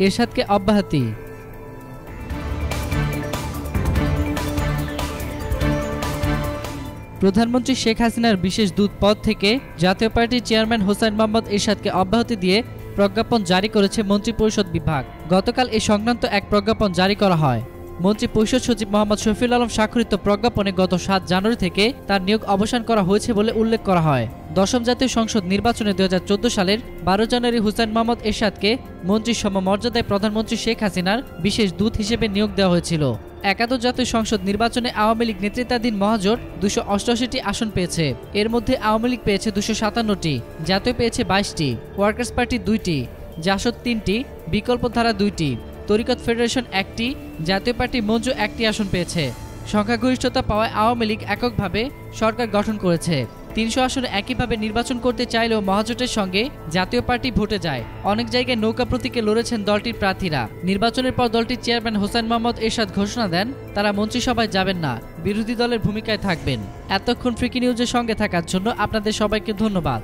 এরশাদকে অব্যাহতি। প্রধানমন্ত্রী শেখ হাসিনার বিশেষ দূত পদ থেকে জাতীয় পার্টির চেয়ারম্যান হোসাইন মোহাম্মদ এরশাদকে অব্যাহতি দিয়ে প্রজ্ঞাপন জারি করেছে মন্ত্রিপরিষদ বিভাগ। গতকাল এ সংক্রান্ত এক প্রজ্ঞাপন জারি করা হয়। মন্ত্রিপরিষদ সচিব মোহাম্মদ শফিউল আলম স্বাক্ষরিত প্রজ্ঞাপনে গত ৭ জানুয়ারি থেকে তার নিয়োগ অবসান করা হয়েছে বলে উল্লেখ করা হয়। দশম জাতীয় সংসদ নির্বাচনে ২০১৪ সালের ১২ জানুয়ারি হোসাইন মোহাম্মদ এরশাদকে মন্ত্রীর সমমর্যাদায় প্রধানমন্ত্রী শেখ হাসিনার বিশেষ দূত হিসেবে নিয়োগ দেওয়া হয়েছিল। একাদশ জাতীয় সংসদ নির্বাচনে আওয়ামী লীগ নেতৃত্বাধীন মহাজোট ২৮৮টি আসন পেয়েছে। এর মধ্যে আওয়ামী লীগ পেয়েছে ২৫৭টি, জাতীয় পেয়েছে ২২টি, ওয়ার্কার্স পার্টি ২টি, জাসদ ৩টি, বিকল্প ধারা ২টি, তরিকত ফেডারেশন ১টি, জাতীয় পার্টি মঞ্জু ১টি আসন পেয়েছে। সংখ্যাগরিষ্ঠতা পাওয়ায় আওয়ামী লীগ এককভাবে সরকার গঠন করেছে। ৩০০ আসনে একইভাবে নির্বাচন করতে চাইলেও মহাজোটের সঙ্গে জাতীয় পার্টি ভোটে যায়। অনেক জায়গায় নৌকা প্রতীকে লড়েছেন দলটির প্রার্থীরা। নির্বাচনের পর দলটির চেয়ারম্যান হোসাইন মোহাম্মদ এরশাদ ঘোষণা দেন তারা মন্ত্রিসভায় যাবেন না, বিরোধী দলের ভূমিকায় থাকবেন। এতক্ষণ ফ্রিকি নিউজের সঙ্গে থাকার জন্য আপনাদের সবাইকে ধন্যবাদ।